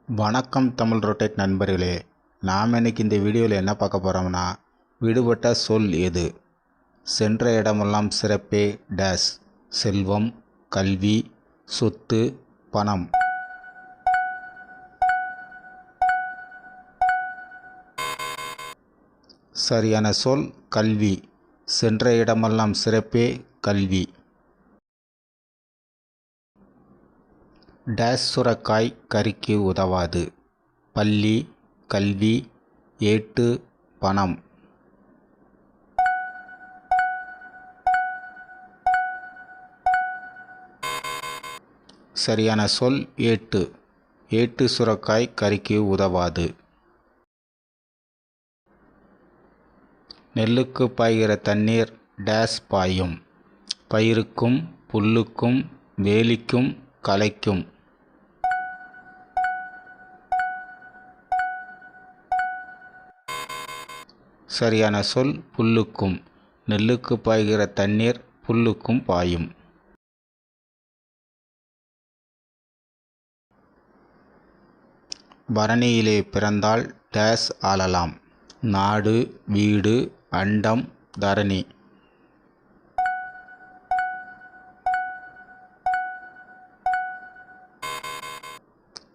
வணக்கம் தமிழ் ரொட்டேட் நண்பர்களே, நாம் இன்னைக்கு இந்த வீடியோவில் என்ன பார்க்க போகிறோம்னா, விடுபட்ட சொல் எது? சென்ற இடமெல்லாம் சிறப்பே டேஸ். செல்வம், கல்வி, சொத்து, பணம். சரியான சொல் கல்வி. சென்ற இடமெல்லாம் சிறப்பே கல்வி. டேஸ் சுரக்காய் கறிக்கு உதவாது. பள்ளி, கல்வி, ஏட்டு, பணம். சரியான சொல் ஏட்டு. ஏட்டு சுரக்காய் கறிக்கு உதவாது. நெல்லுக்கு பாய்கிற தண்ணீர் டேஸ் பாயும். பயிருக்கும், புல்லுக்கும், வேலிக்கும், களைக்கும். சரியான சொல் புல்லுக்கும். நெல்லுக்கு பாய்கிற தண்ணீர் புல்லுக்கும் பாயும். பரணியிலே பிறந்தால் டேஸ் ஆளலாம். நாடு, வீடு, அண்டம், தரணி.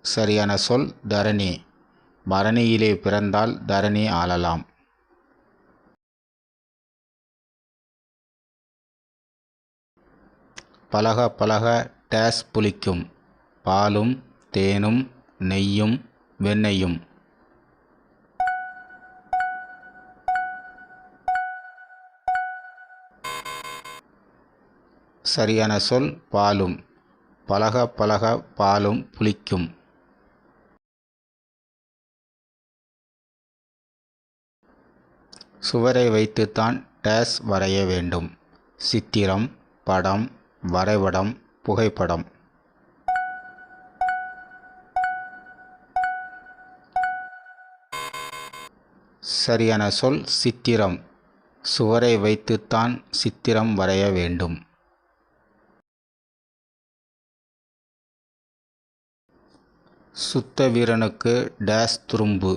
சரியான சொல் தரணி. பரணியிலே பிறந்தால் தரணி ஆளலாம். பழக பழக டேஸ் புளிக்கும். பாலும், தேனும், நெய்யும், வெண்ணெயும். சரியான சொல் பாலும். பழக பழக பாலும் புளிக்கும். சுவரை வைத்துத்தான் டேஸ் வரைய வேண்டும். சித்திரம், படம், வரைபடம், புகைப்படம். சரியான சொல் சித்திரம். சுவரை வைத்துத்தான் சித்திரம் வரைய வேண்டும். சுத்த வீரனுக்கு டேஸ் துரும்பு.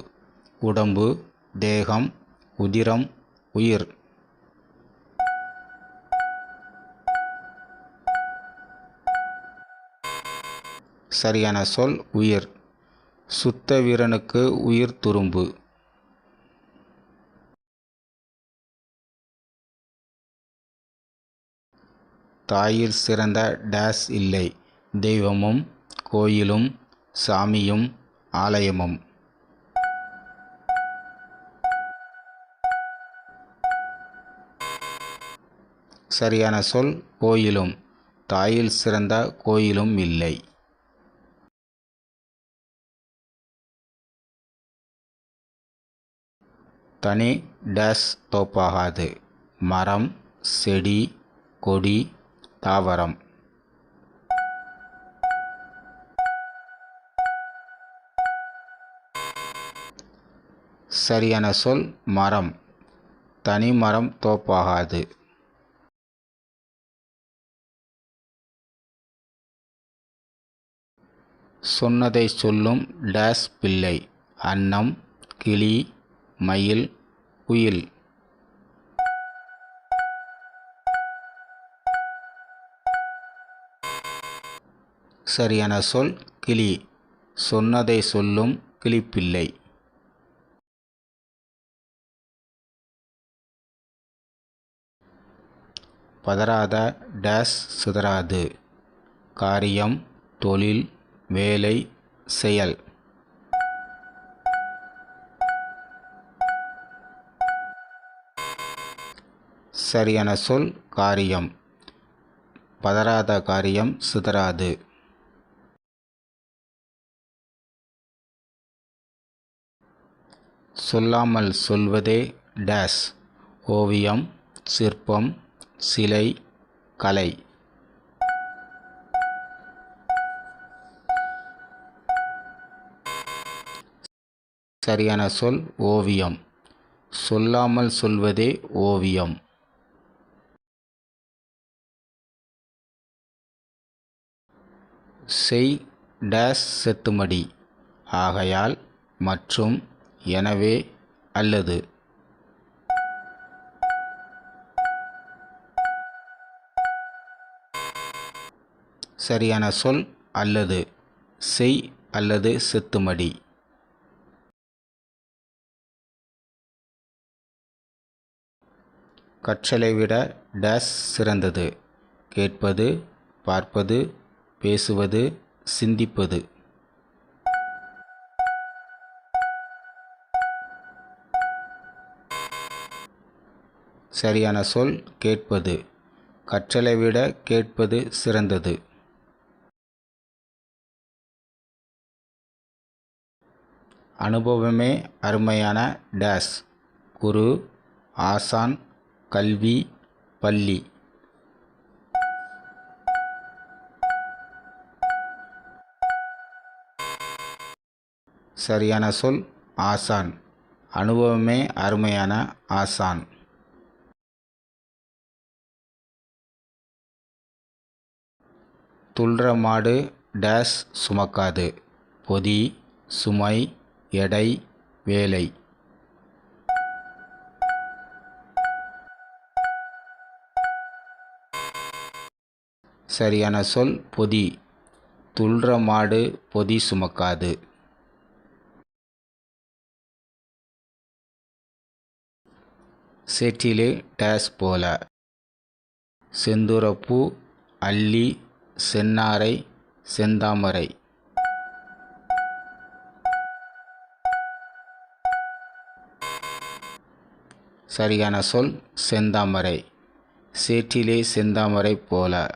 உடம்பு, தேகம், உதிரம், உயிர். சரியான சொல் உயிர். சுத்த வீரனுக்கு உயிர் துரும்பு. தாயில் சிறந்த டேஸ் இல்லை. தெய்வமும், கோயிலும், சாமியும், ஆலயமும். சரியான சொல் கோயிலும். தாயில் சிறந்த கோயிலும் இல்லை. தனி டேஸ் தோப்பாகாது. மரம், செடி, கொடி, தாவரம். சரியான சொல் மரம். தனி மரம் தோப்பாகாது. சொன்னதை சொல்லும் டேஸ் பிள்ளை. அன்னம், கிளி, மயில், குயில். சரியான சொல் கிளி. சொன்னதை சொல்லும் கிளிப்பிள்ளை. பதறாத டேஸ் சிதறாது. காரியம், தொழில், வேலை, செயல். சரியான சொல் காரியம். பதறாத காரியம் சிதறாது. சொல்லாமல் சொல்வதே டேஸ். ஓவியம், சிற்பம், சிலை, கலை. சரியான சொல் ஓவியம். சொல்லாமல் சொல்வதே ஓவியம். செய் டேஸ் செத்துமடி. ஆகையால், மற்றும், எனவே, அல்லது. சரியான சொல் அல்லது. செய் அல்லது செத்துமடி. கற்றலை விட டேஸ் சிறந்தது. கேட்பது, பார்ப்பது, பேசுவது, சிந்திப்பது. சரியான சொல் கேட்பது. கற்றலை விட கேட்பது சிறந்தது. அனுபவமே அருமையான டேஸ். குரு, ஆசான், கல்வி, பள்ளி. சரியான சொல் ஆசான். அனுபவமே அருமையான ஆசான். துள்ளுற மாடு டேஸ் சுமக்காது. பொதி, சுமை, எடை, வேலை. சரியான சொல் பொதி. துள்ளுற மாடு பொதி சுமக்காது. சேற்றிலே டேஸ் போல. செந்துரப்பூ, அல்லி, செந்நாரை, செந்தாமரை. சரியான சொல் செந்தாமரை. சேற்றிலே செந்தாமரை போல.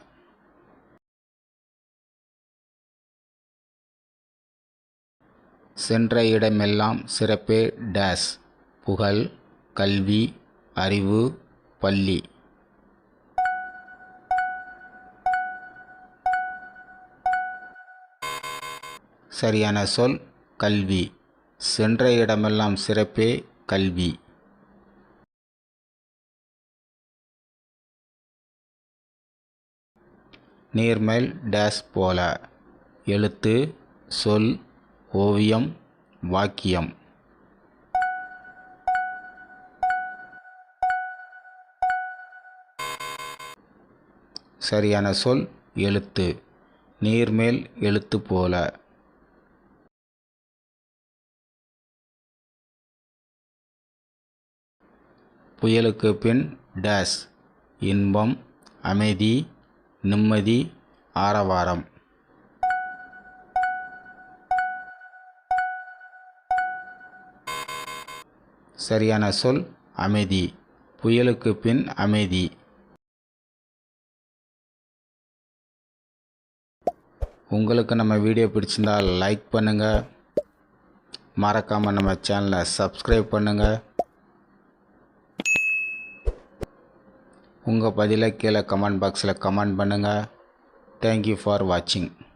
சென்ற இடமெல்லாம் சிறப்பே டேஸ். புகழ், கல்வி, அறிவு, பள்ளி. சரியான சொல் கல்வி. சென்ற இடமெல்லாம் சிறப்பே கல்வி. நீர்மேல் டேஸ் போல. எழுத்து, சொல், ஓவியம், வாக்கியம். சரியான சொல் எழுத்து. நீர்மேல் எழுத்து போல. புயலுக்கு பின் டேஸ். இன்பம், அமைதி, நிம்மதி, ஆரவாரம். சரியான சொல் அமைதி. புயலுக்கு பின் அமைதி. உங்களுக்கு நம்ம வீடியோ பிடிச்சிருந்தால் லைக் பண்ணுங்கள். மறக்காமல் நம்ம சேனலை சப்ஸ்கிரைப் பண்ணுங்கள். உங்கள் பதிலை கீழே கமெண்ட் பாக்ஸில் கமெண்ட் பண்ணுங்கள். தேங்க்யூ ஃபார் வாட்சிங்.